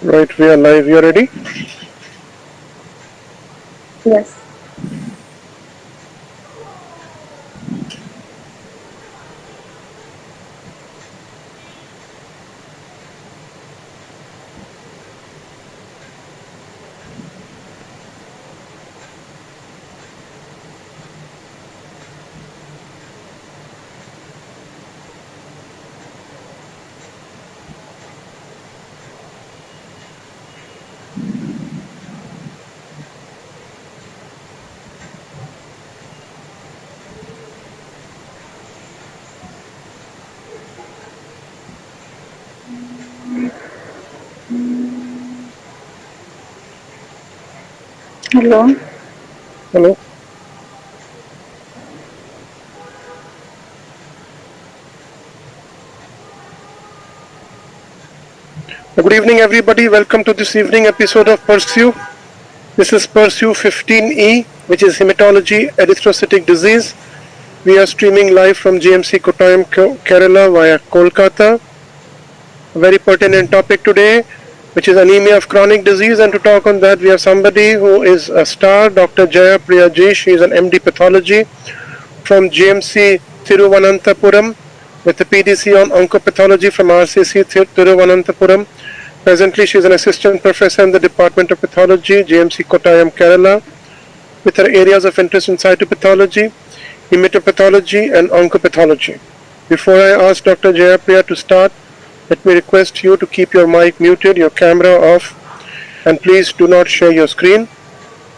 Right, we are live. You are ready? Yes. Hello. Hello. Good evening, everybody. Welcome to this evening episode of Pursue. This is Pursue 15E, which is Hematology Erythrocytic disease. We are streaming live from GMC Kottayam, Kerala via Kolkata. A very pertinent topic today, which is anemia of chronic disease. And to talk on that, we have somebody who is a star, Dr. Jayapriya G. She is an MD Pathology from GMC Thiruvananthapuram with a PDC on Oncopathology from RCC Thiruvananthapuram. Presently, she is an assistant professor in the Department of Pathology, GMC Kottayam, Kerala, with her areas of interest in cytopathology, hematopathology, and oncopathology. Before I ask Dr. Jayapriya to start, let me request you to keep your mic muted, your camera off, and please do not share your screen.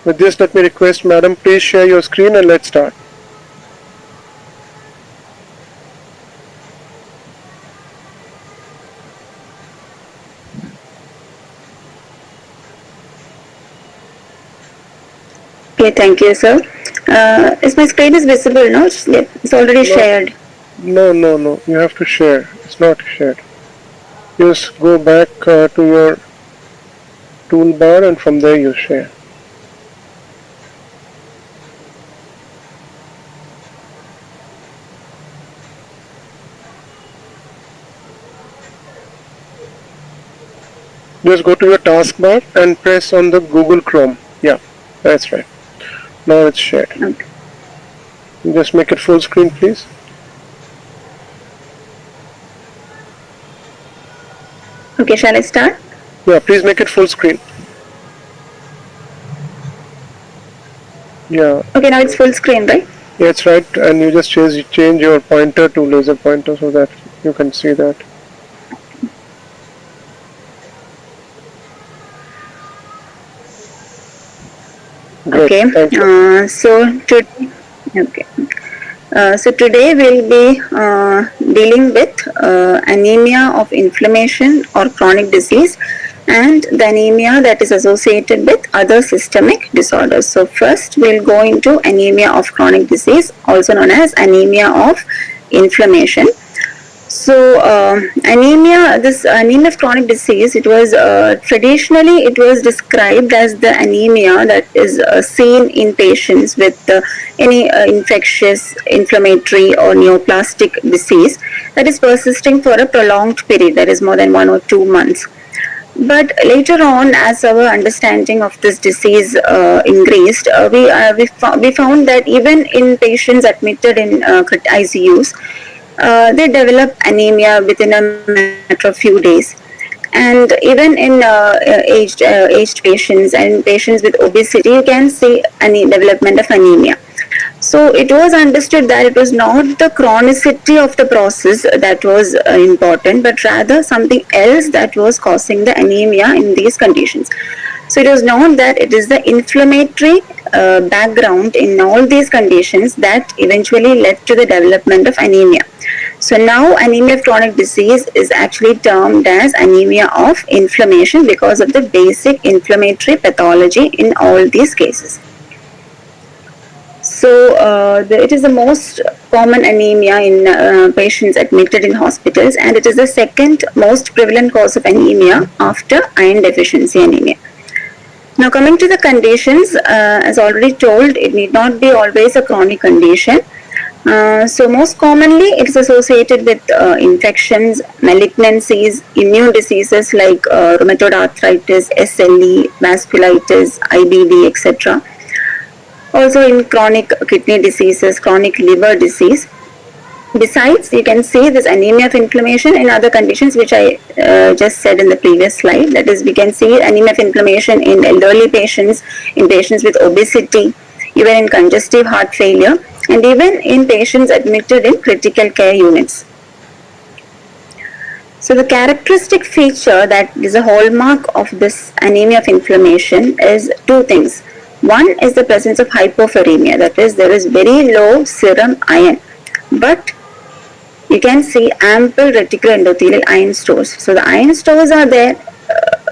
With this, let me request, madam, please share your screen and let's start. Okay, thank you, sir. Is my screen is visible now? It's already shared. No. You have to share. It's not shared. Just go back to your toolbar and from there you share. Just go to your taskbar and press on the Google Chrome. Yeah, that's right. Now it's shared. Okay. Just make it full screen, please. Okay, shall I start? Yeah, please make it full screen. Yeah. Okay, now it's full screen, right? Yeah, that's right. And you just change your pointer to laser pointer so that you can see that. Great. Okay. Thank you. So today we'll be dealing with anemia of inflammation or chronic disease and the anemia that is associated with other systemic disorders. So first we'll go into anemia of chronic disease, also known as anemia of inflammation. So this anemia of chronic disease, it was traditionally it was described as the anemia that is seen in patients with any infectious, inflammatory or neoplastic disease that is persisting for a prolonged period, that is more than 1 or 2 months. But later on, as our understanding of this disease increased, we found that even in patients admitted in ICUs, they develop anemia within a matter of few days. And even in aged patients and patients with obesity, you can see any development of anemia. So it was understood that it was not the chronicity of the process that was important, but rather something else that was causing the anemia in these conditions. So it was known that it is the inflammatory background in all these conditions that eventually led to the development of anemia. So now anemia of chronic disease is actually termed as anemia of inflammation because of the basic inflammatory pathology in all these cases. So it is the most common anemia in patients admitted in hospitals, and it is the second most prevalent cause of anemia after iron deficiency anemia. Now coming to the conditions, as already told, it need not be always a chronic condition. So most commonly it is associated with infections, malignancies, immune diseases like rheumatoid arthritis, SLE, vasculitis, IBD, etc. Also in chronic kidney diseases, chronic liver disease. Besides, you can see this anemia of inflammation in other conditions which I just said in the previous slide. That is, we can see anemia of inflammation in elderly patients, in patients with obesity, even in congestive heart failure, and even in patients admitted in critical care units. So the characteristic feature that is a hallmark of this anemia of inflammation is two things. One is the presence of hypophoремia, that is, there is very low serum iron, but you can see ample reticular endothelial iron stores. So the iron stores are there,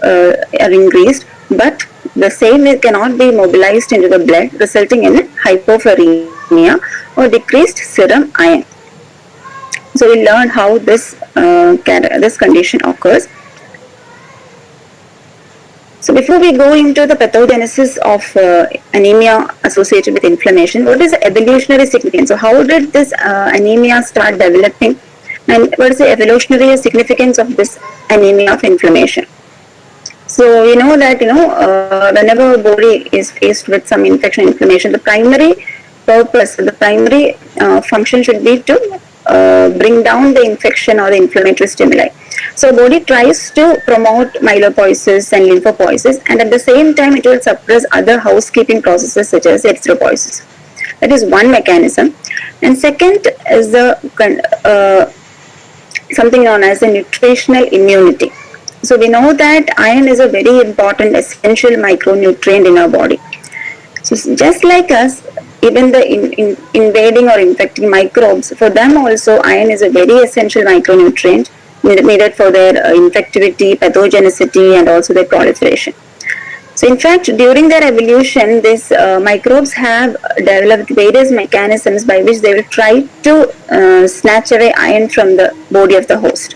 are increased, but the same cannot be mobilized into the blood, resulting in hypophoремia or decreased serum iron. So we learn how this condition occurs. So before we go into the pathogenesis of anemia associated with inflammation, what is the evolutionary significance? So how did this anemia start developing, and what is the evolutionary significance of this anemia of inflammation? So we know that whenever a body is faced with some infection, inflammation, the primary purpose, the primary function should be to bring down the infection or the inflammatory stimuli. So body tries to promote myelopoiesis and lymphopoiesis, and at the same time it will suppress other housekeeping processes such as erythropoiesis. That is one mechanism. And second is the something known as the nutritional immunity. So we know that iron is a very important essential micronutrient in our body. So just like us, even the invading or infecting microbes, for them also iron is a very essential micronutrient needed for their infectivity, pathogenicity, and also their proliferation. So in fact, during their evolution, these microbes have developed various mechanisms by which they will try to snatch away iron from the body of the host.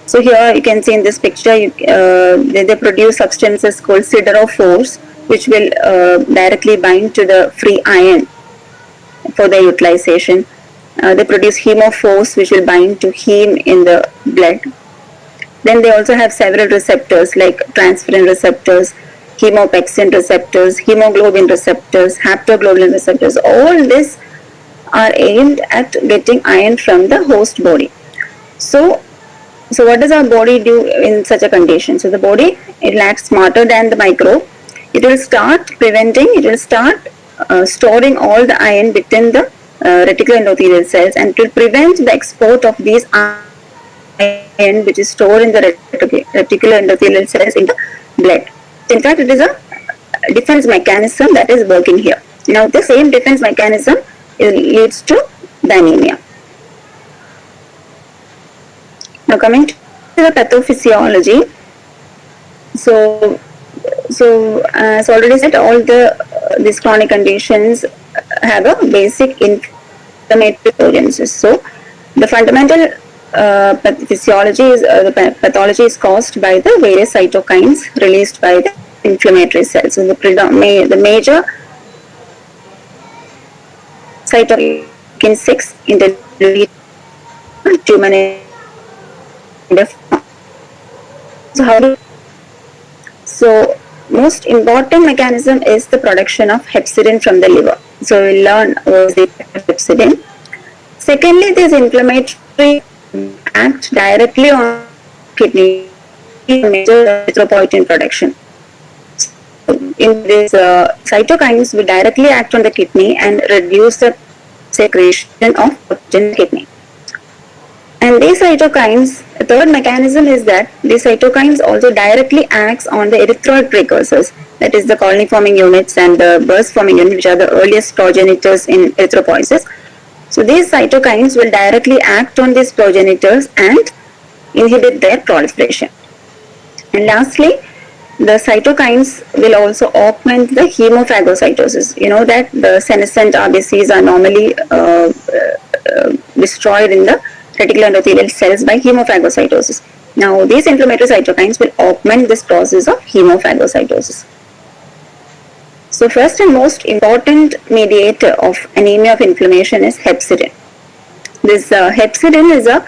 So here you can see in this picture, they produce substances called siderophores, which will directly bind to the free iron for their utilization. They produce hemophores, which will bind to heme in the blood. Then they also have several receptors like transferrin receptors, hemopexin receptors, hemoglobin receptors, haptoglobin receptors. All these are aimed at getting iron from the host body. So what does our body do in such a condition? So the body, it will act smarter than the microbe. It will start storing all the iron within the reticular endothelial cells, and it will prevent the export of these iron which is stored in the reticular endothelial cells in the blood. In fact, it is a defense mechanism that is working here. Now the same defense mechanism leads to the anemia. Now coming to the pathophysiology, so as already said, all these chronic conditions have a basic inflammatory pathogenesis. So the fundamental pathophysiology is the pathology is caused by the various cytokines released by the inflammatory cells. So the major cytokine 6 interleaved tumor. So most important mechanism is the production of hepcidin from the liver. So we'll learn what is the effect of hepcidin. Secondly, this inflammatory act directly on kidney, major erythropoietin production. So in this cytokines will directly act on the kidney and reduce the secretion of protein in the kidney. And these cytokines, the third mechanism is that these cytokines also directly acts on the erythroid precursors, that is the colony forming units and the burst forming unit, which are the earliest progenitors in erythropoiesis. So these cytokines will directly act on these progenitors and inhibit their proliferation. And lastly, the cytokines will also augment the hemophagocytosis. You know that the senescent RBCs are normally destroyed in the reticular endothelial cells by hemophagocytosis. Now these inflammatory cytokines will augment this process of hemophagocytosis. So first and most important mediator of anemia of inflammation is hepcidin. This hepcidin is a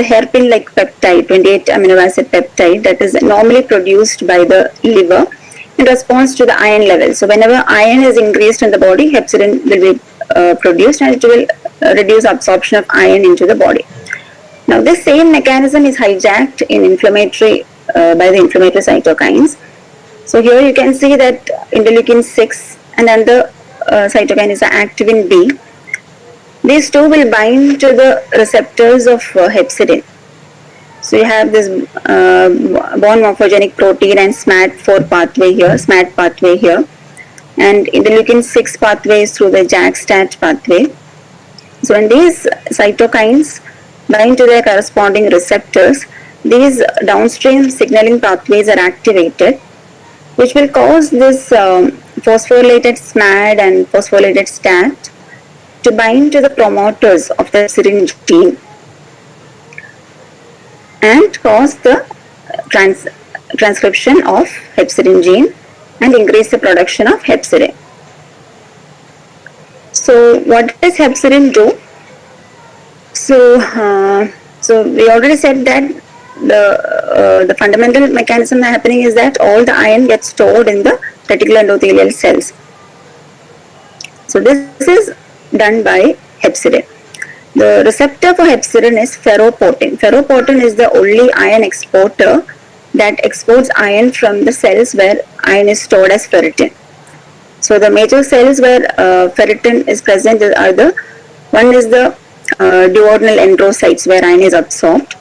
hairpin-like peptide, 28 amino acid peptide that is normally produced by the liver in response to the iron level. So whenever iron is increased in the body, hepcidin will be produced, and it will reduce absorption of iron into the body. Now this same mechanism is hijacked in inflammatory by the inflammatory cytokines. So here you can see that interleukin 6 and another cytokine is the activin B. These two will bind to the receptors of hepcidin. So you have this bone morphogenic protein and SMAD4 pathway here, SMAD pathway here, and interleukin 6 pathway is through the JAK-STAT pathway. So when these cytokines bind to their corresponding receptors, these downstream signaling pathways are activated, which will cause this phosphorylated SMAD and phosphorylated STAT to bind to the promoters of the hepcidin gene and cause the transcription of hepcidin gene and increase the production of hepcidin. So what does hepcidin do? So we already said that the fundamental mechanism happening is that all the iron gets stored in the reticular endothelial cells. So this is done by hepcidin. The receptor for hepcidin is ferroportin. Ferroportin is the only iron exporter that exports iron from the cells where iron is stored as ferritin. So the major cells where ferritin is present are one is the duodenal enterocytes where iron is absorbed.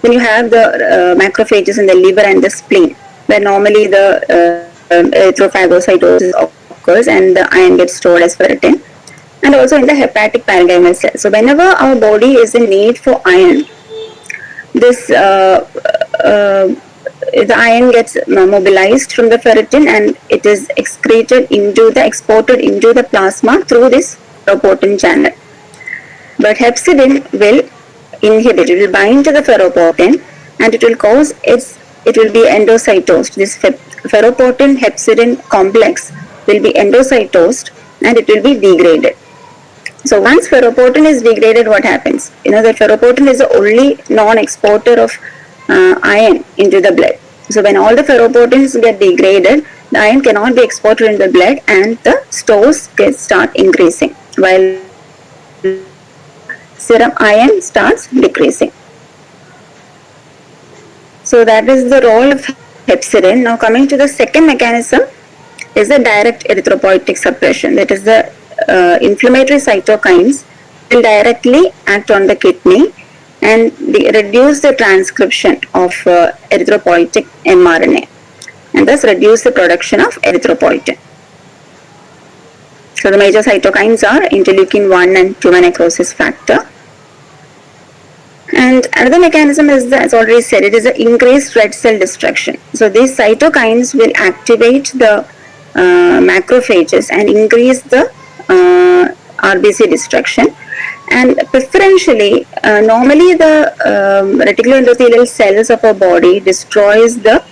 Then you have the macrophages in the liver and the spleen, where normally the erythrophagocytosis occurs and the iron gets stored as ferritin, and also in the hepatic parenchymal cell. So whenever our body is in need for iron, this the iron gets mobilized from the ferritin and it is exported into the plasma through this ferroportin channel. But hepcidin will inhibit, it will bind to the ferroportin and it will be endocytosed. This ferroportin hepcidin complex will be endocytosed and it will be degraded. So once ferroportin is degraded, what happens? The ferroportin is the only non-exporter of iron into the blood. So when all the ferroportins get degraded, the iron cannot be exported in the blood and the stores start increasing while serum iron starts decreasing. So that is the role of hepcidin. Now coming to the second mechanism is the direct erythropoietic suppression. That is the inflammatory cytokines will directly act on the kidney and reduce the transcription of erythropoietic mRNA and thus reduce the production of erythropoietin. So the major cytokines are interleukin 1 and tumor necrosis factor. And another mechanism is, as already said, it is the increased red cell destruction. So these cytokines will activate the macrophages and increase the RBC destruction. And preferentially, normally the reticular endothelial cells of our body destroys the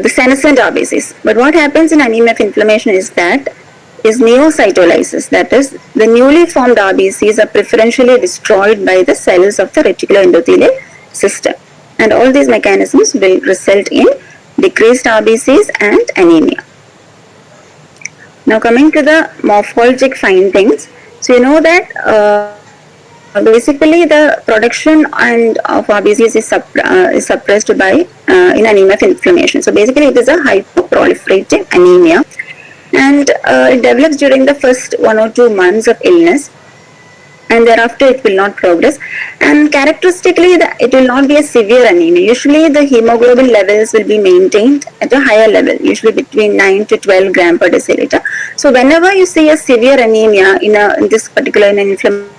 senescent RBCs. But what happens in anemia of inflammation is neocytolysis. That is, the newly formed RBCs are preferentially destroyed by the cells of the reticular endothelial system. And all these mechanisms will result in decreased RBCs and anemia. Now coming to the morphologic findings. So you know that basically the production of RBCs is suppressed by in anemia of inflammation. So basically it is a hyperproliferative anemia and it develops during the first 1 or 2 months of illness and thereafter it will not progress, and characteristically it will not be a severe anemia. Usually the hemoglobin levels will be maintained at a higher level, usually between 9 to 12 gram per deciliter. So whenever you see a severe anemia in this particular inflammation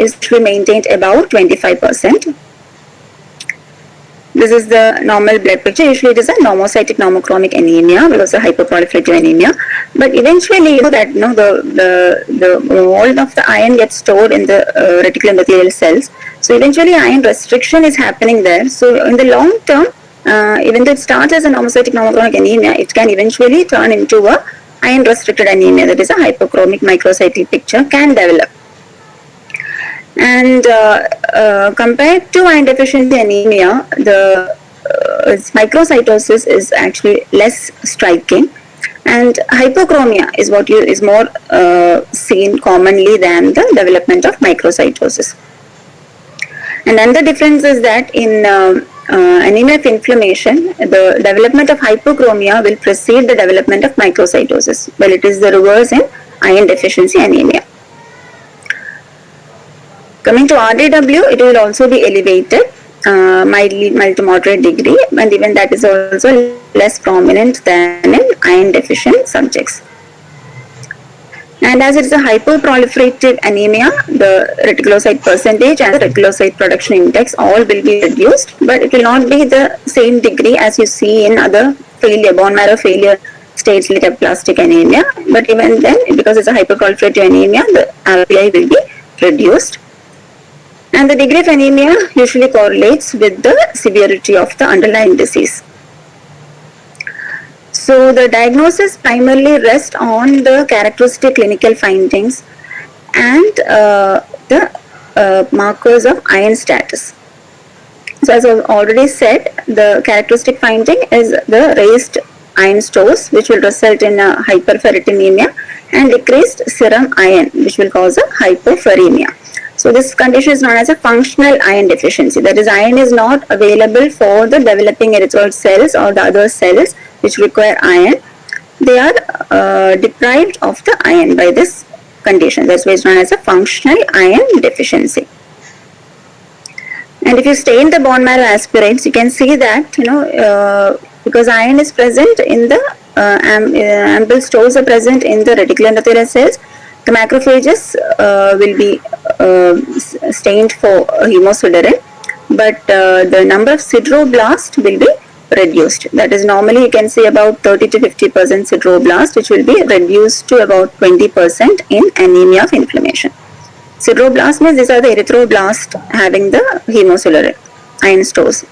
is to be maintained about 25%. The this is the normal blood picture. Usually it is a normocytic normochromic anemia because of hyperproliferative anemia. But eventually, you know that the all of the iron gets stored in the reticular endothelial cells. So eventually, iron restriction is happening there. So in the long term, even though it starts as a normocytic normochromic anemia, it can eventually turn into a iron restricted anemia. That is a hypochromic microcytic picture can develop. And compared to iron deficiency anemia, the microcytosis is actually less striking, and hypochromia is what is more seen commonly than the development of microcytosis. And another difference is that in anemia of inflammation, the development of hypochromia will precede the development of microcytosis, while it is the reverse in iron deficiency anemia. Coming to RDW, it will also be elevated, mild to moderate degree, and even that is also less prominent than in iron deficient subjects. And as it is a hyperproliferative anemia, the reticulocyte percentage and the reticulocyte production index all will be reduced, but it will not be the same degree as you see in other failure, bone marrow failure states like aplastic anemia. But even then, because it's a hyperproliferative anemia, the RPI will be reduced. And the degree of anemia usually correlates with the severity of the underlying disease. So the diagnosis primarily rests on the characteristic clinical findings and the markers of iron status. So as I already said, the characteristic finding is the raised iron stores, which will result in a hyperferritinemia, and decreased serum iron, which will cause a hypoferremia. So this condition is known as a functional iron deficiency. That is, iron is not available for the developing erythroid cells or the other cells which require iron. They are deprived of the iron by this condition. That's why it's known as a functional iron deficiency. And if you stain the bone marrow aspirates, you can see that, because iron is present in the ample stores are present in the reticular endothelial cells, the macrophages will be stained for hemosiderin, but the number of sideroblasts will be reduced. That is, normally you can see about 30 to 50% sideroblast, which will be reduced to about 20% in anemia of inflammation. Sideroblasts means these are the erythroblasts having the hemosiderin iron stores.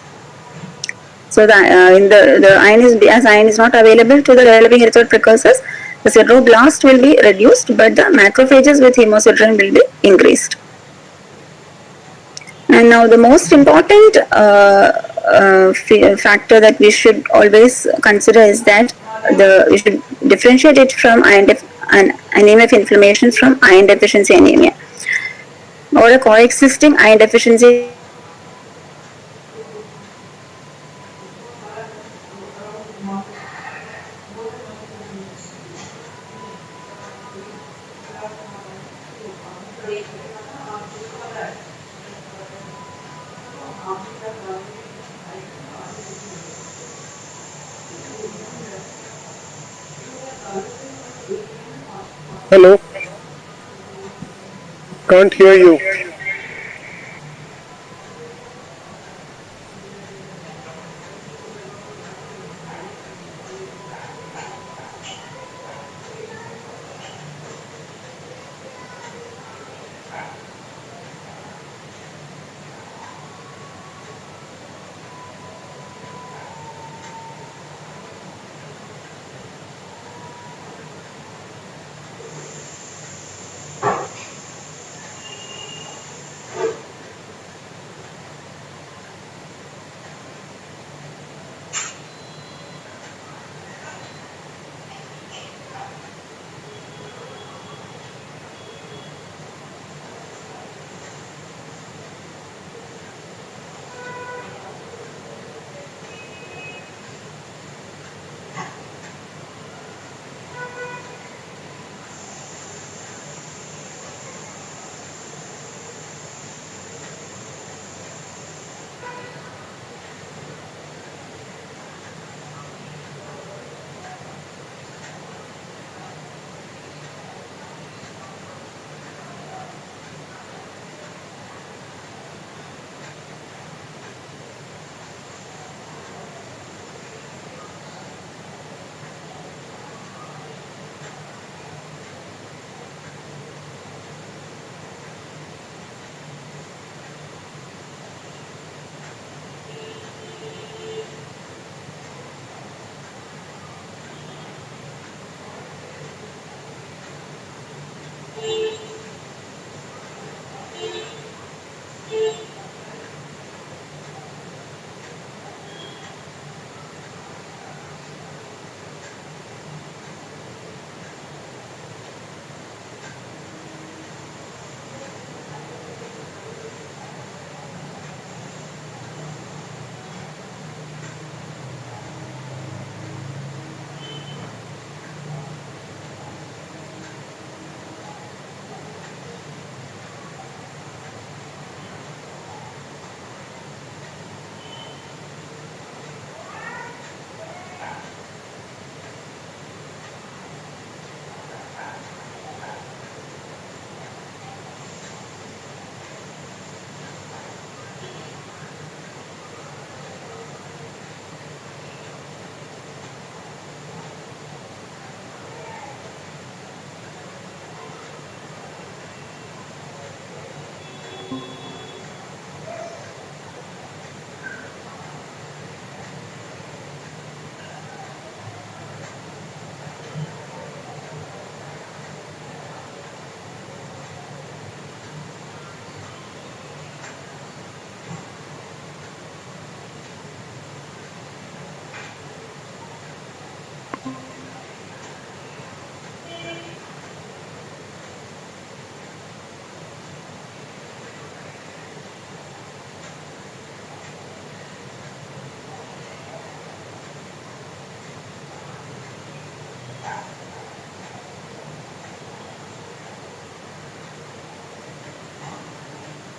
So the iron is, as iron is not available to the developing erythroid precursors, the sideroblast will be reduced, but the macrophages with hemosiderin will be increased. And now the most important factor that we should always consider is that we should differentiate it from anemia of inflammation from iron deficiency anemia, or a coexisting iron deficiency. Hello? Can't hear you.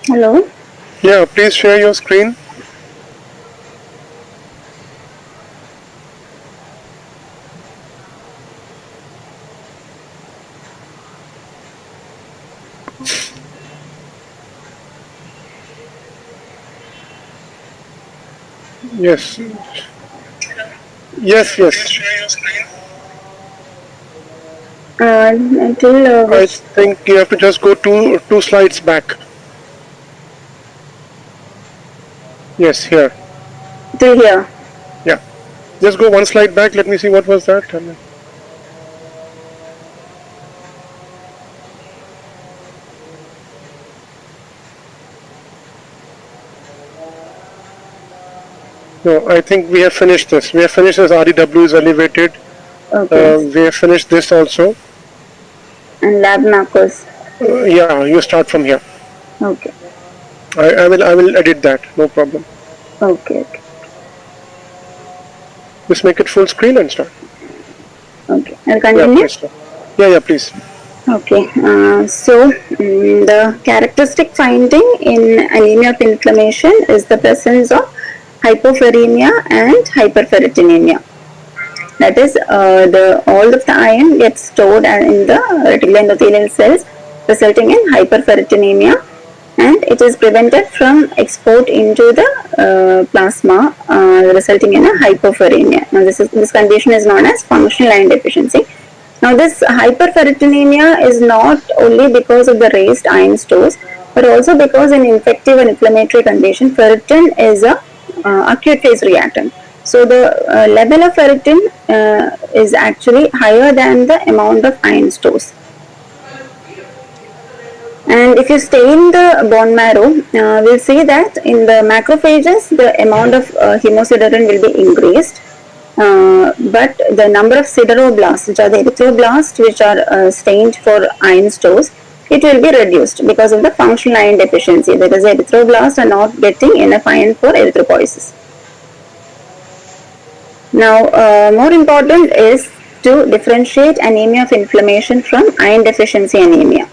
Hello. Yeah, please share your screen. Yes. Yes, yes. Until I which think you have to just go two slides back. Yes, here. till here. Yeah. Just go one slide back. Let me see what was that. No, I think we have finished this. We have finished this. REW is elevated. Okay. We have finished this also. And lab macros. Yeah, you start from here. Okay. I will edit that. No problem. Okay. Okay. Just make it full screen and start. Okay. I'll Yeah, continue. please start. Yeah, please. Okay, the characteristic finding in anemia of inflammation is the presence of hypoferemia and hyperferritinemia. That is, all of the iron gets stored in the reticular endothelial cells, resulting in hyperferritinemia, and it is prevented from export into the plasma, resulting in a hypoferemia. Now, this condition is known as functional iron deficiency. Now, this hyperferritinemia is not only because of the raised iron stores, but also because in infective and inflammatory condition, ferritin is a acute phase reactant. So, the level of ferritin is actually higher than the amount of iron stores. And if you stain the bone marrow, we'll see that in the macrophages, the amount of hemosiderin will be increased. But the number of sideroblasts, which are the erythroblasts, which are stained for iron stores, it will be reduced because of the functional iron deficiency, because the erythroblasts are not getting enough iron for erythropoiesis. Now, more important is to differentiate anemia of inflammation from iron deficiency anemia.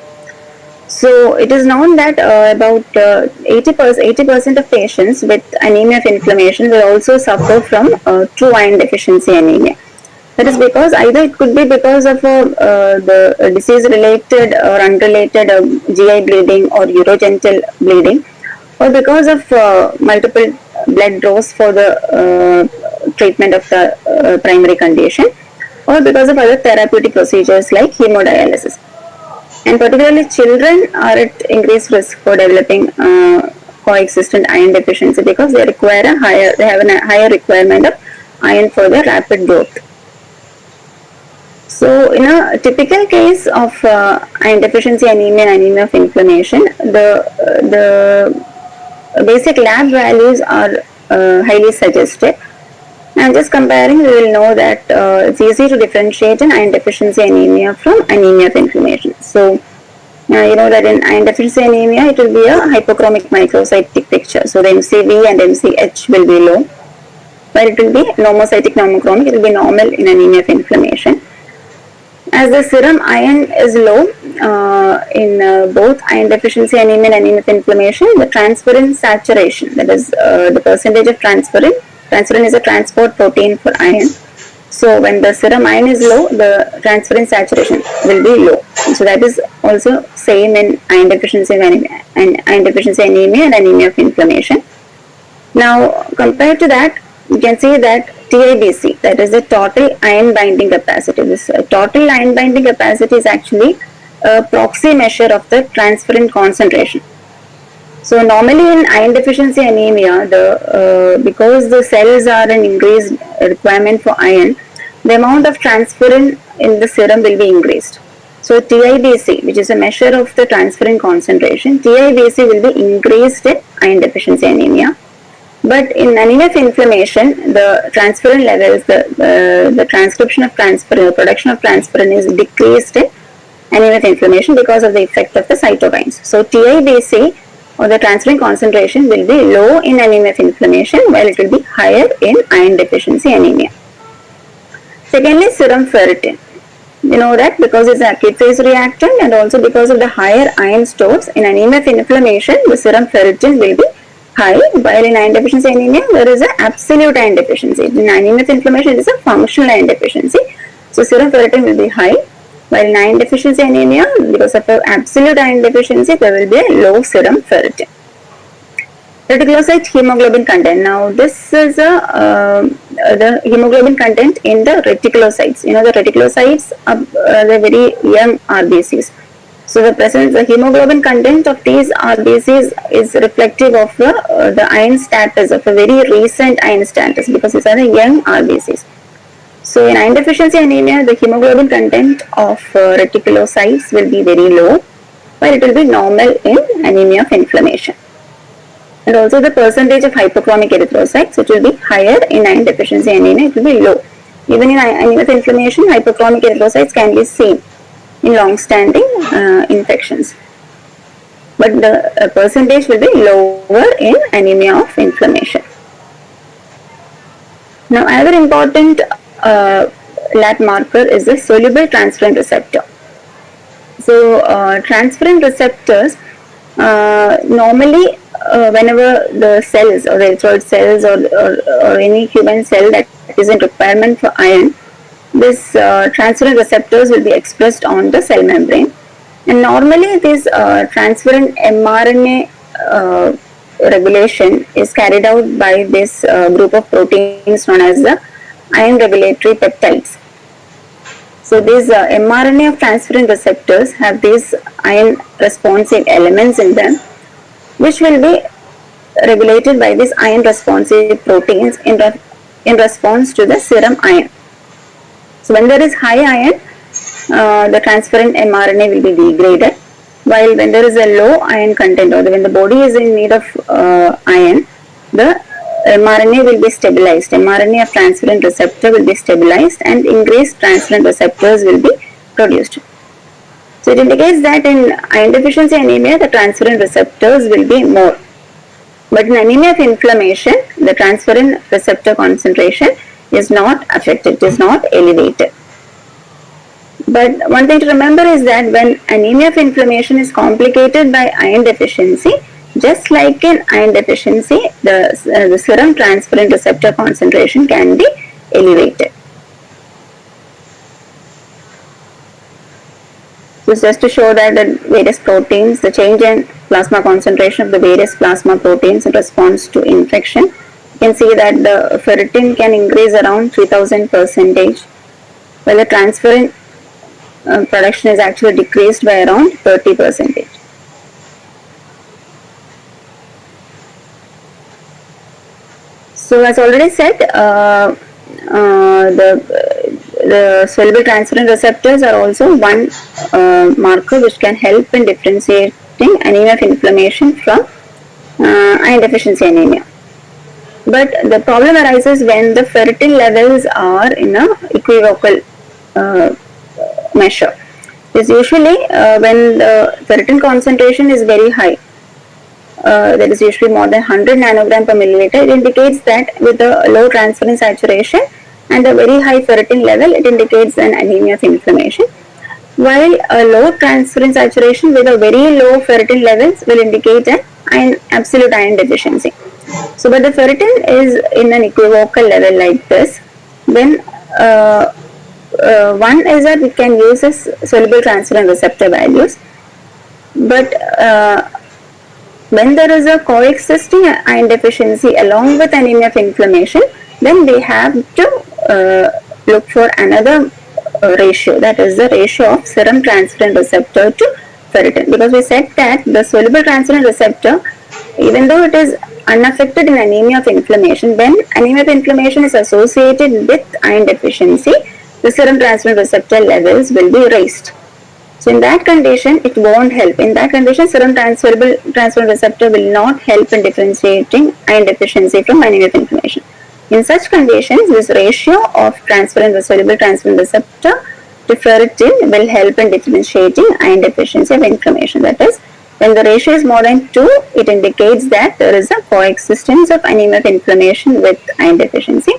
So it is known that about 80% of patients with anemia of inflammation will also suffer from true iron deficiency anemia. That is because either it could be because of the disease-related or unrelated GI bleeding or urogenital bleeding, or because of multiple blood draws for the treatment of the primary condition, or because of other therapeutic procedures like hemodialysis. And particularly children are at increased risk for developing coexistent iron deficiency because they have a higher requirement of iron for their rapid growth. So, in a typical case of iron deficiency anemia and anemia of inflammation, the basic lab values are highly suggested. And just comparing, we will know that it's easy to differentiate an iron deficiency anemia from anemia of inflammation. So, you know that in iron deficiency anemia, it will be a hypochromic microcytic picture. So, the MCV and MCH will be low, while it will be normocytic normochromic, it will be normal in anemia of inflammation. As the serum iron is low in both iron deficiency anemia and anemia of inflammation, the transferrin saturation, that is the percentage of transferrin is a transport protein for iron. So when the serum iron is low, the transferrin saturation will be low. So that is also same in iron deficiency anemia and anemia of inflammation. Now compared to that, you can see that TIBC, that is the total iron binding capacity. This total iron binding capacity is actually a proxy measure of the transferrin concentration. So normally in iron deficiency anemia, because the cells are an increased requirement for iron, the amount of transferrin in the serum will be increased. So TIBC, which is a measure of the transferrin concentration, TIBC will be increased in iron deficiency anemia. But in anemia of inflammation, the transferrin levels, the transcription of transferrin, the production of transferrin is decreased in anemia of inflammation because of the effect of the cytokines. So TIBC or the transferrin concentration will be low in anemia of inflammation, while it will be higher in iron deficiency anemia. Secondly, serum ferritin. You know that because it's an acute phase reactant and also because of the higher iron stores. In anemia of inflammation, the serum ferritin will be high, while in iron deficiency anemia, there is an absolute iron deficiency. In anemia of inflammation, it is a functional iron deficiency. So serum ferritin will be high, while in iron deficiency anemia, because of absolute iron deficiency, there will be a low serum ferritin. Reticulocyte hemoglobin content. Now this is the hemoglobin content in the reticulocytes. You know, the reticulocytes are the very young RBCs. So the hemoglobin content of these RBCs is reflective of the iron status, of a very recent iron status, because these are the young RBCs. So in iron deficiency anemia, the hemoglobin content of reticulocytes will be very low, while it will be normal in anemia of inflammation. And also the percentage of hypochromic erythrocytes, which will be higher in iron deficiency anemia, it will be low. Even in anemia of inflammation, hypochromic erythrocytes can be seen in long-standing infections. But the percentage will be lower in anemia of inflammation. Now, another important lab marker is the soluble transferrin receptor. So, transferrin receptors normally whenever the cells or the erythroid cells or any human cell that is in requirement for iron, this transferrin receptors will be expressed on the cell membrane. And normally this transferrin mRNA regulation is carried out by this group of proteins known as the iron regulatory peptides. So these mRNA of transferrin receptors have these iron responsive elements in them, which will be regulated by these iron responsive proteins in response to the serum iron. So when there is high iron, the transferrin mRNA will be degraded, while when there is a low iron content or when the body is in need of iron, the mRNA will be stabilized. mRNA of transferrin receptor will be stabilized and increased transferrin receptors will be produced. So it indicates that in iron deficiency anemia, the transferrin receptors will be more. But in anemia of inflammation, the transferrin receptor concentration is not affected, it is not elevated. But one thing to remember is that when anemia of inflammation is complicated by iron deficiency, just like in iron deficiency, the serum transferrin receptor concentration can be elevated. So just to show that the various proteins, the change in plasma concentration of the various plasma proteins in response to infection, you can see that the ferritin can increase around 3000%, while the transferrin production is actually decreased by around 30%. So as already said, the soluble transferrin receptors are also one marker which can help in differentiating anemia of inflammation from iron deficiency anemia. But the problem arises when the ferritin levels are in a equivocal measure. It's usually when the ferritin concentration is very high, that is usually more than 100 nanogram per milliliter, it indicates that with a low transferrin saturation and a very high ferritin level, it indicates an anemia of inflammation. While a low transferrin saturation with a very low ferritin levels will indicate an absolute iron deficiency. So, but the ferritin is in an equivocal level like this, then one is that we can use as soluble transferrin receptor values, but when there is a coexisting iron deficiency along with anemia of inflammation, then we have to look for another ratio, that is the ratio of serum transferrin receptor to ferritin, because we said that the soluble transferrin receptor, even though it is unaffected in anemia of inflammation, when anemia of inflammation is associated with iron deficiency, the serum transferrin receptor levels will be raised. So in that condition, it won't help. In that condition, serum transferrin receptor will not help in differentiating iron deficiency from anemia of inflammation. In such conditions, this ratio of soluble transferrin receptor to ferritin will help in differentiating iron deficiency of inflammation. That is, when the ratio is more than 2, it indicates that there is a coexistence of anemia of inflammation with iron deficiency.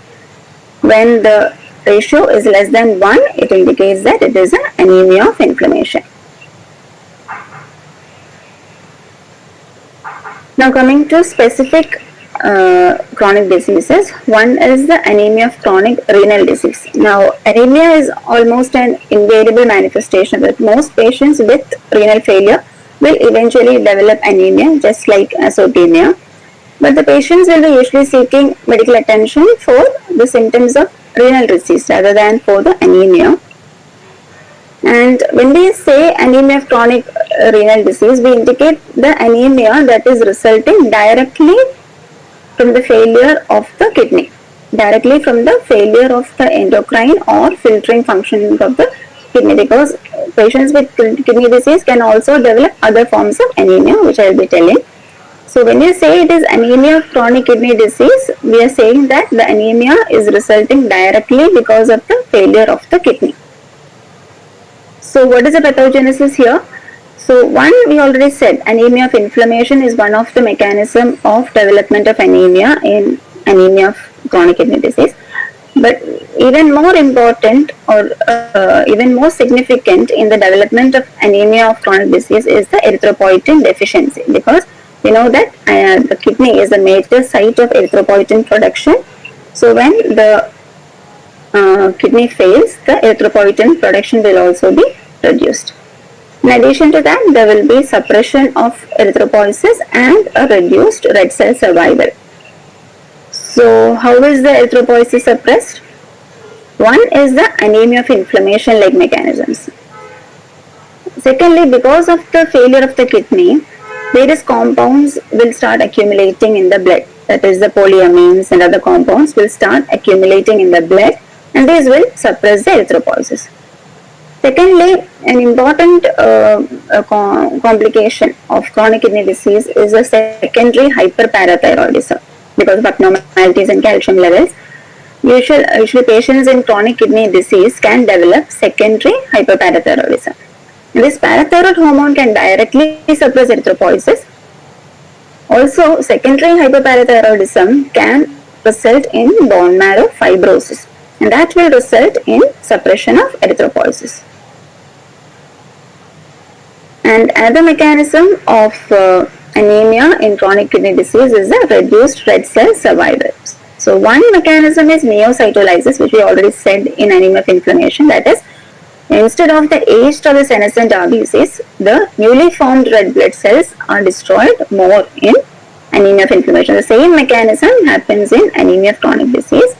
When the ratio is less than 1, it indicates that it is an anemia of inflammation. Now coming to specific chronic diseases, one is the anemia of chronic renal disease. Now anemia is almost an invariable manifestation that most patients with renal failure will eventually develop anemia, just like azotemia. But the patients will be usually seeking medical attention for the symptoms of renal disease rather than for the anemia. And when we say anemia of chronic renal disease, we indicate the anemia that is resulting directly from the failure of the kidney, directly from the failure of the endocrine or filtering function of the kidney, because patients with kidney disease can also develop other forms of anemia, which I will be telling. So when you say it is anemia of chronic kidney disease, we are saying that the anemia is resulting directly because of the failure of the kidney. So what is the pathogenesis here? So one, we already said anemia of inflammation is one of the mechanism of development of anemia in anemia of chronic kidney disease. But even more important or even more significant in the development of anemia of chronic disease is the erythropoietin deficiency, because we know that the kidney is a major site of erythropoietin production. So when the kidney fails, the erythropoietin production will also be reduced. In addition to that, there will be suppression of erythropoiesis and a reduced red cell survival. So how is the erythropoiesis suppressed? One is the anemia of inflammation like mechanisms. Secondly, because of the failure of the kidney, various compounds will start accumulating in the blood. That is, the polyamines and other compounds will start accumulating in the blood, and these will suppress the erythropoiesis. Secondly, an important complication of chronic kidney disease is a secondary hyperparathyroidism because of abnormalities in calcium levels. Usually patients in chronic kidney disease can develop secondary hyperparathyroidism. This parathyroid hormone can directly suppress erythropoiesis. Also, secondary hyperparathyroidism can result in bone marrow fibrosis, and that will result in suppression of erythropoiesis. And another mechanism of anemia in chronic kidney disease is the reduced red cell survival. So one mechanism is neocytolysis, which we already said in anemia of inflammation. That is, instead of the aged or the senescent RBCs, the newly formed red blood cells are destroyed more in anemia of inflammation. The same mechanism happens in anemia of chronic disease.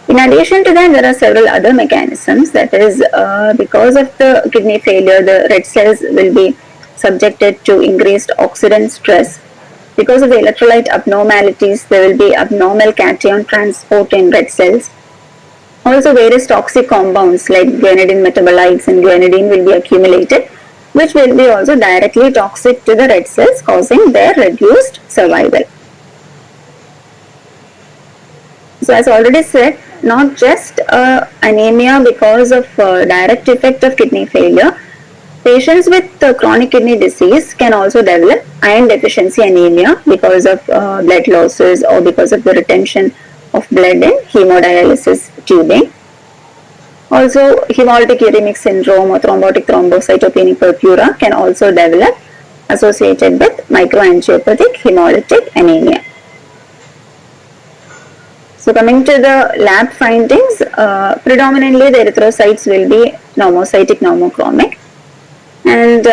In addition to that, there are several other mechanisms. That is, because of the kidney failure, the red cells will be subjected to increased oxidant stress. Because of the electrolyte abnormalities, there will be abnormal cation transport in red cells. Also, various toxic compounds like guanidine metabolites and guanidine will be accumulated, which will be also directly toxic to the red cells, causing their reduced survival. So as already said, not just anemia because of direct effect of kidney failure, patients with chronic kidney disease can also develop iron deficiency anemia because of blood losses or because of the retention of blood in hemodialysis tubing. Also, hemolytic uremic syndrome or thrombotic thrombocytopenic purpura can also develop associated with microangiopathic hemolytic anemia. So coming to the lab findings, predominantly the erythrocytes will be normocytic, normochromic, and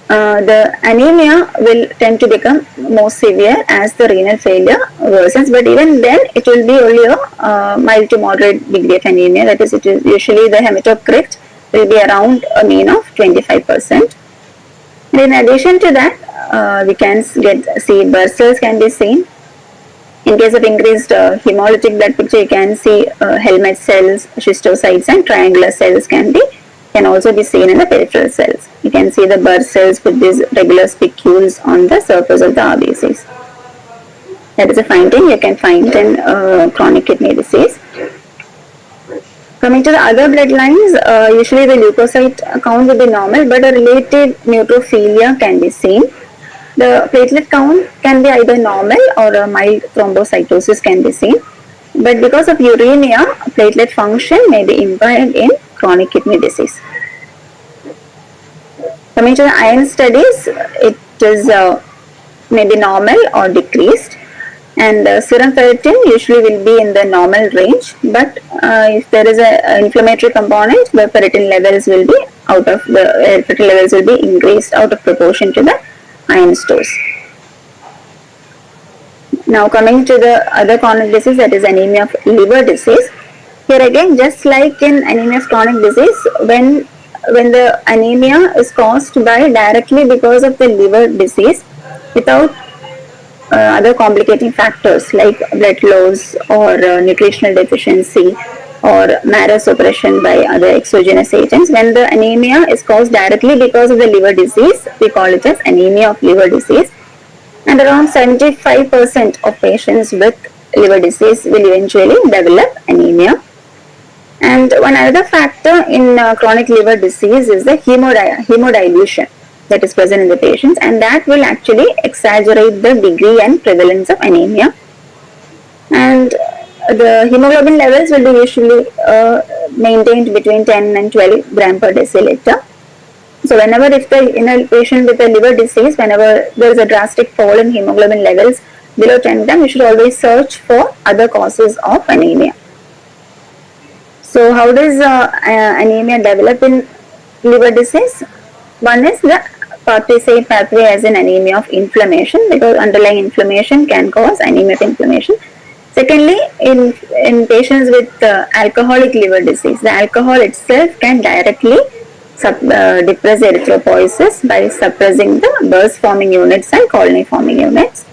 the anemia will tend to become more severe as the renal failure worsens, but even then it will be only a mild to moderate degree of anemia. That is, it is usually the hematocrit will be around a mean of 25%. And in addition to that, we can see bursars can be seen. In case of increased hemolytic blood picture, you can see helmet cells, schistocytes, and triangular cells can also be seen in the peripheral cells. You can see the bursars with these regular spicules on the surface of the RBCs. That is a finding you can find in chronic kidney disease. Coming to the other blood lines, usually the leukocyte count will be normal, but a relative neutrophilia can be seen. The platelet count can be either normal or a mild thrombocytosis can be seen. but because of uremia, platelet function may be impaired in chronic kidney disease. Coming to the iron studies, it is maybe normal or decreased, and serum ferritin usually will be in the normal range, but if there is an inflammatory component, the ferritin levels will be increased out of proportion to the iron stores. Now coming to the other chronic disease, that is anemia of liver disease. Here again, just like in anemia of chronic disease, when the anemia is caused by directly because of the liver disease without other complicating factors like blood loss or nutritional deficiency or marrow suppression by other exogenous agents, when the anemia is caused directly because of the liver disease, we call it as anemia of liver disease. And around 75% of patients with liver disease will eventually develop anemia. And one other factor in chronic liver disease is the hemodilution that is present in the patients, and that will actually exaggerate the degree and prevalence of anemia. And the hemoglobin levels will be usually maintained between 10 and 12 gram per deciliter. So whenever in a patient with a liver disease, whenever there is a drastic fall in hemoglobin levels below 10 gram, we should always search for other causes of anemia. So how does anemia develop in liver disease? One is the pathophysiology pathway as an anemia of inflammation, because underlying inflammation can cause anemia of inflammation. Secondly, in patients with alcoholic liver disease, the alcohol itself can directly depress erythropoiesis by suppressing the burst forming units and colony forming units,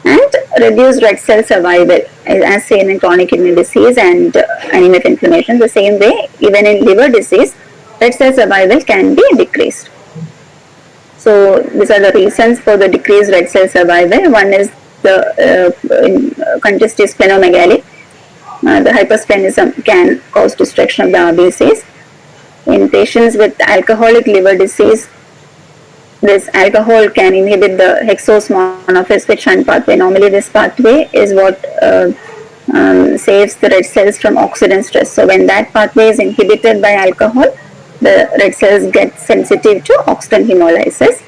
and reduce red cell survival as seen in chronic kidney disease and anemia of inflammation. The same way, even in liver disease, red cell survival can be decreased. So these are the reasons for the decreased red cell survival. One is the congestive splenomegaly. The hypersplenism can cause destruction of the RBCs. In patients with alcoholic liver disease, this alcohol can inhibit the hexose monophosphate shunt pathway. Normally this pathway is what saves the red cells from oxidant stress. So when that pathway is inhibited by alcohol, the red cells get sensitive to oxidant hemolysis.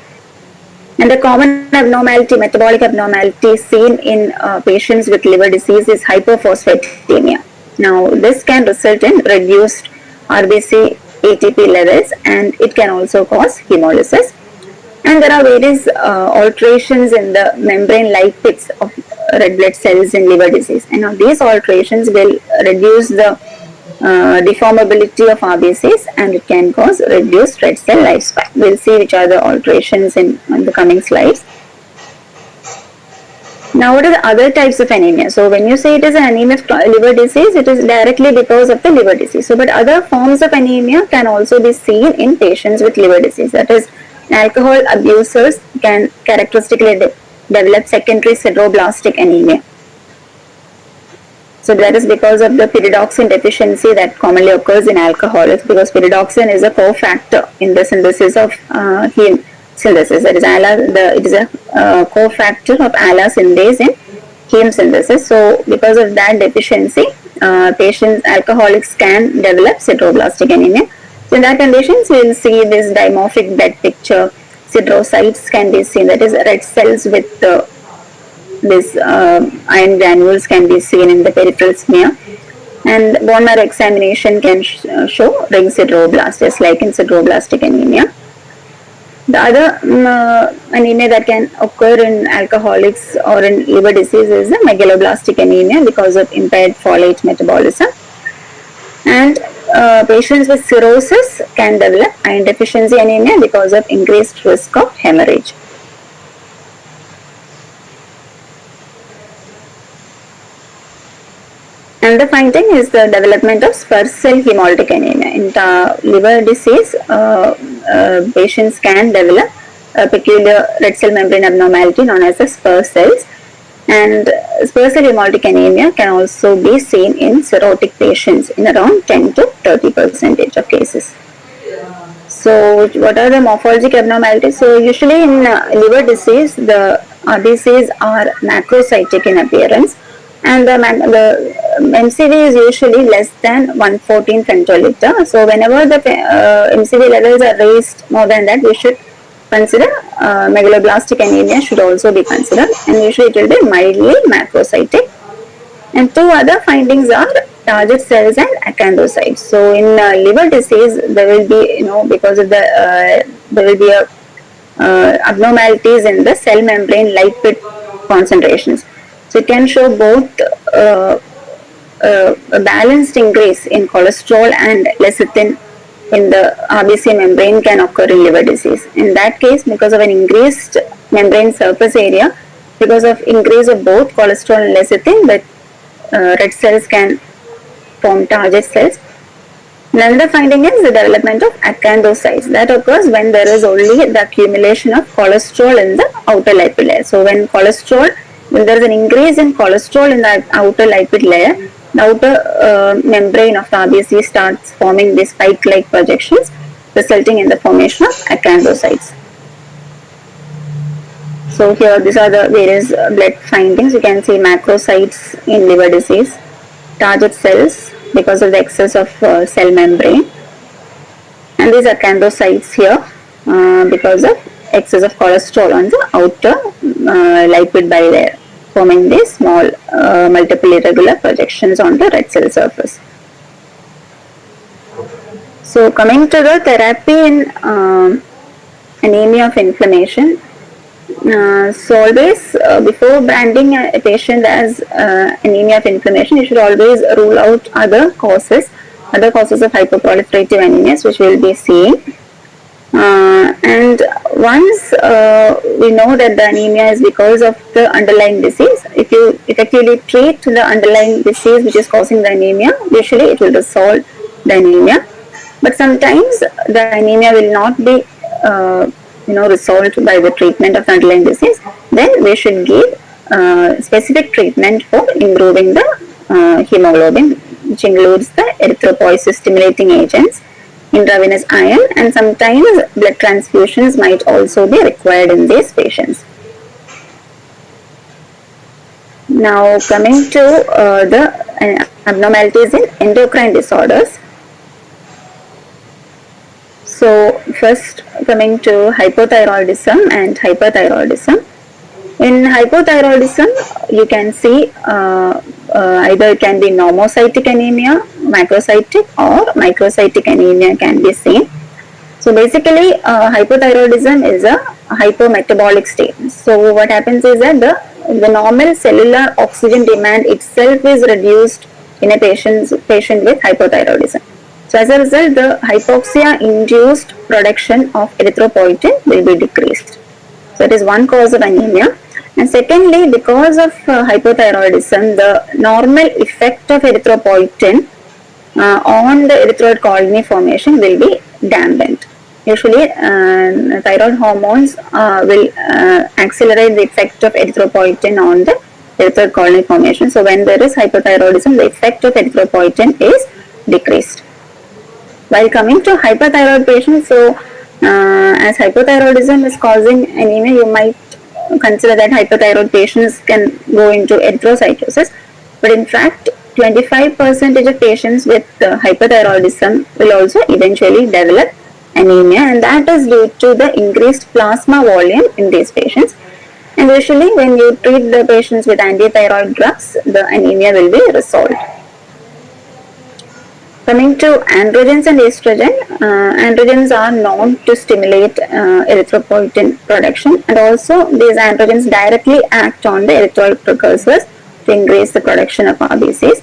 And the common abnormality, metabolic abnormality seen in patients with liver disease is hyperphosphatemia. Now this can result in reduced RBC ATP levels, and it can also cause hemolysis. And there are various alterations in the membrane lipids of red blood cells in liver disease. And now these alterations will reduce the deformability of RBCs, and it can cause reduced red cell lifespan. We'll see which are the alterations in the coming slides. Now, what are the other types of anemia? So, when you say it is an anemia of liver disease, it is directly because of the liver disease. So, but other forms of anemia can also be seen in patients with liver disease. That is, alcohol abusers can characteristically develop secondary sideroblastic anemia. So, that is because of the pyridoxine deficiency that commonly occurs in alcoholics, because pyridoxine is a cofactor in the synthesis of heme synthesis. That is, it is a cofactor of ALA synthase in heme synthesis. So, because of that deficiency, alcoholics can develop sideroblastic anemia. So, in that conditions, we will see this dimorphic bed picture. Siderocytes can be seen, that is, red cells with this iron granules can be seen in the peripheral smear. And bone marrow examination can show ring sideroblasts, just like in sideroblastic anemia. The other anemia that can occur in alcoholics or in liver disease is the megaloblastic anemia because of impaired folate metabolism. And patients with cirrhosis can develop iron deficiency anemia because of increased risk of hemorrhage. And the finding is the development of spur cell hemolytic anemia. In liver disease, patients can develop a peculiar red cell membrane abnormality known as the spur cells. And spur cell hemolytic anemia can also be seen in cirrhotic patients in around 10 to 30% of cases. So, what are the morphologic abnormalities? So, usually in liver disease, the RBCs are macrocytic in appearance, and the MCV is usually less than 114 femtoliter. So whenever the MCV levels are raised more than that, we should consider megaloblastic anemia should also be considered, and usually it will be mildly macrocytic. And two other findings are target cells and acanthocytes. So in liver disease, there will be, because of the there will be a abnormalities in the cell membrane lipid concentrations. So it can show both a balanced increase in cholesterol and lecithin in the RBC membrane can occur in liver disease. In that case, because of an increased membrane surface area, because of increase of both cholesterol and lecithin, the red cells can form target cells. Another finding is the development of acanthocytes. That occurs when there is only the accumulation of cholesterol in the outer lipid layer. So when there is an increase in cholesterol in the outer lipid layer, the outer membrane of the RBC starts forming these spike-like projections, resulting in the formation of acanthocytes. So here these are the various blood findings. You can see macrocytes in liver disease, target cells because of the excess of cell membrane, and these acanthocytes here because of excess of cholesterol on the outer lipid bilayer, forming these small multiple irregular projections on the red cell surface. So coming to the therapy in anemia of inflammation. So always before branding a patient as anemia of inflammation, you should always rule out other causes of hyperproliferative anemias, which we will be seeing. And once we know that the anemia is because of the underlying disease, if you effectively treat the underlying disease which is causing the anemia, usually it will resolve the anemia. But sometimes the anemia will not be resolved by the treatment of the underlying disease. Then we should give specific treatment for improving the hemoglobin, which includes the erythropoiesis stimulating agents, intravenous iron, and sometimes blood transfusions might also be required in these patients. Now coming to the abnormalities in endocrine disorders. So first coming to hypothyroidism and hyperthyroidism. In hypothyroidism, you can see either it can be normocytic anemia, macrocytic, or microcytic anemia can be seen. So basically, hypothyroidism is a hypometabolic state. So what happens is that the normal cellular oxygen demand itself is reduced in a patient with hypothyroidism. So as a result, the hypoxia-induced production of erythropoietin will be decreased. So that is one cause of anemia. And secondly, because of hypothyroidism, the normal effect of erythropoietin on the erythroid colony formation will be dampened. Usually, thyroid hormones will accelerate the effect of erythropoietin on the erythroid colony formation. So when there is hypothyroidism, the effect of erythropoietin is decreased. While coming to hyperthyroid patients, so as hypothyroidism is causing anemia, you might consider that hyperthyroid patients can go into erythrocytosis, but in fact 25% of patients with hyperthyroidism will also eventually develop anemia, and that is due to the increased plasma volume in these patients. And usually when you treat the patients with anti-thyroid drugs, the anemia will be resolved. Coming to androgens and estrogen, androgens are known to stimulate erythropoietin production, and also these androgens directly act on the erythroid precursors to increase the production of RBCs.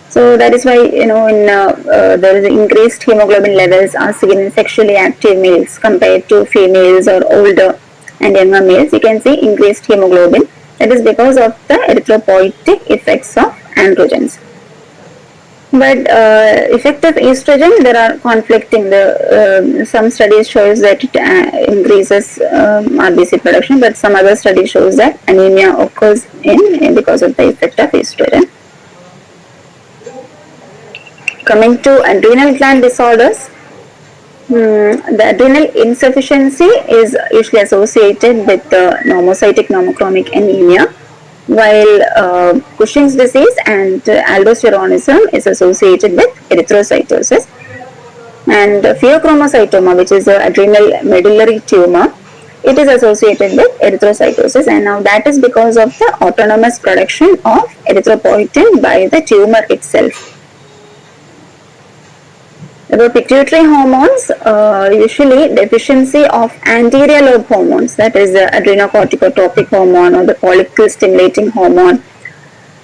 So that is why there is increased hemoglobin levels are seen in sexually active males compared to females or older and younger males. You can see increased hemoglobin. That is because of the erythropoietic effects of androgens. But effect of estrogen, there are conflicting. Some studies shows that it increases RBC production, but some other studies shows that anemia occurs because of the effect of estrogen. Coming to adrenal gland disorders, the adrenal insufficiency is usually associated with normocytic normochromic anemia. while Cushing's disease and aldosteronism is associated with erythrocytosis. And pheochromocytoma, which is an adrenal medullary tumor, it is associated with erythrocytosis, and now that is because of the autonomous production of erythropoietin by the tumor itself. About pituitary hormones, usually deficiency of anterior lobe hormones, that is the adrenocorticotropic hormone or the follicle stimulating hormone,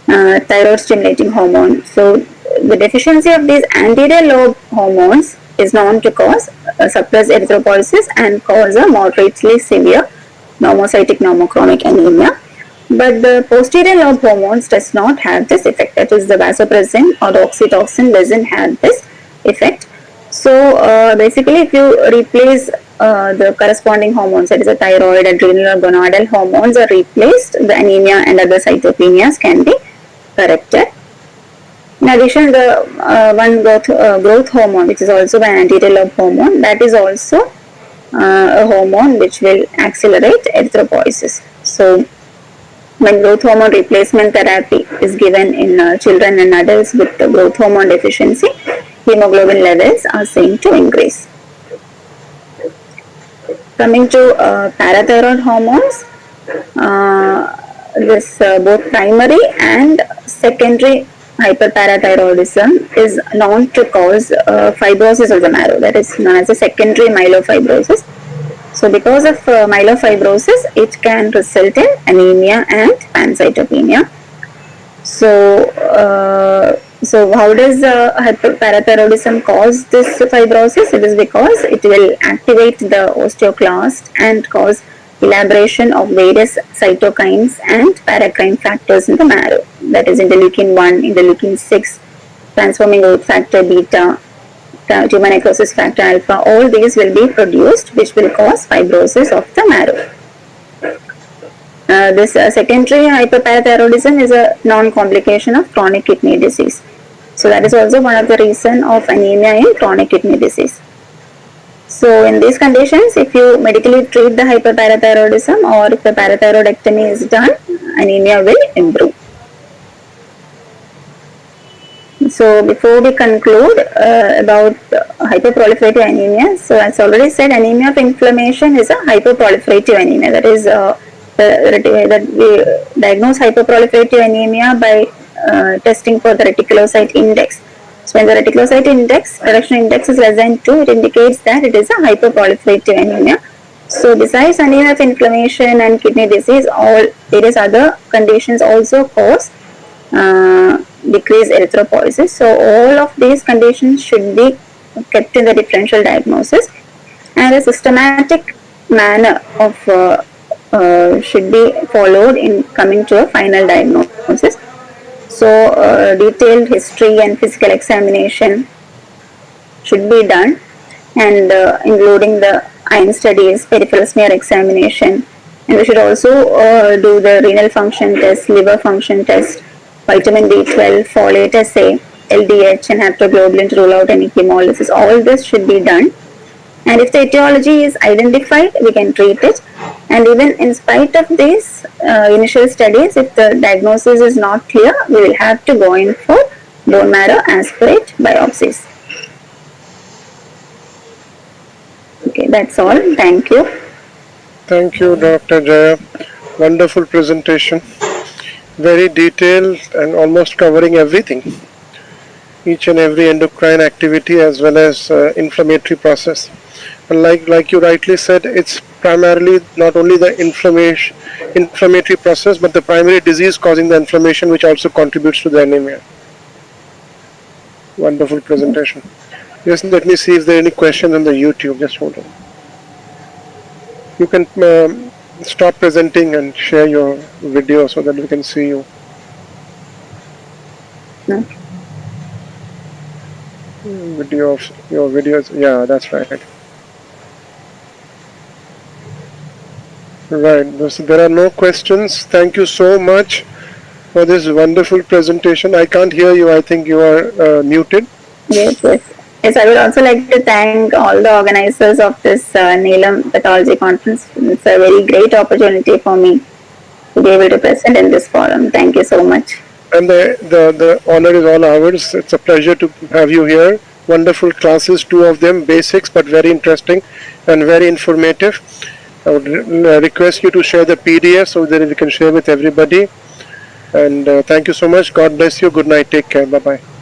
thyroid stimulating hormone. So the deficiency of these anterior lobe hormones is known to cause suppress erythropoiesis and cause a moderately severe normocytic normochromic anemia. But the posterior lobe hormones does not have this effect. That is, the vasopressin or the oxytocin doesn't have this effect. So basically, if you replace the corresponding hormones, that is the thyroid, adrenal or gonadal hormones are replaced, the anemia and other cytopenias can be corrected. In addition, the one growth hormone, which is also an anterior lobe hormone, that is also a hormone which will accelerate erythropoiesis. So when growth hormone replacement therapy is given in children and adults with the growth hormone deficiency, hemoglobin levels are seen to increase. Coming to parathyroid hormones, both primary and secondary hyperparathyroidism is known to cause fibrosis of the marrow, that is known as a secondary myelofibrosis. So because of myelofibrosis, it can result in anemia and pancytopenia. So how does hyperparathyroidism cause this fibrosis? It is because it will activate the osteoclast and cause elaboration of various cytokines and paracrine factors in the marrow, that is interleukin 1, interleukin 6, transforming growth factor beta, tumor necrosis factor alpha. All these will be produced, which will cause fibrosis of the marrow. This secondary hyperparathyroidism is a non-complication of chronic kidney disease. So that is also one of the reasons of anemia in chronic kidney disease. So in these conditions, if you medically treat the hyperparathyroidism or if the parathyroidectomy is done, anemia will improve. So before we conclude about hyperproliferative anemia, so as already said, anemia of inflammation is a hyperproliferative anemia. That is, that we diagnose hyperproliferative anemia by testing for the reticulocyte index. So when the reticulocyte index, production index is less than 2, it indicates that it is a hyperproliferative anemia. So besides anemia of inflammation and kidney disease, all various other conditions also cause decreased erythropoiesis. So all of these conditions should be kept in the differential diagnosis, and a systematic manner of should be followed in coming to a final diagnosis. So detailed history and physical examination should be done, and including the iron studies, peripheral smear examination, and we should also do the renal function test, liver function test, vitamin B12, folate assay, LDH and haptoglobulin to rule out any hemolysis. All this should be done, and if the etiology is identified, we can treat it. And even in spite of these initial studies, if the diagnosis is not clear, we will have to go in for bone marrow aspirate biopsies. Okay, that's all. Thank you. Thank you, Dr. Jaya. Wonderful presentation. Very detailed and almost covering everything. Each and every endocrine activity as well as inflammatory process. And like you rightly said, it's primarily not only the inflammatory process, but the primary disease causing the inflammation, which also contributes to the anemia. Wonderful presentation. Just let me see if there are any questions on the YouTube. Just hold on. You can stop presenting and share your video so that we can see you. No. Video of your videos. Yeah, that's right. Right. So there are no questions. Thank you so much for this wonderful presentation. I can't hear you. I think you are muted. Yes. Yes, I would also like to thank all the organizers of this NELAM Pathology Conference. It's a very great opportunity for me to be able to present in this forum. Thank you so much. And the honor is all ours. It's a pleasure to have you here. Wonderful classes, 2 of them, basics, but very interesting and very informative. I would request you to share the PDF so that we can share with everybody. And thank you so much. God bless you. Good night. Take care. Bye-bye.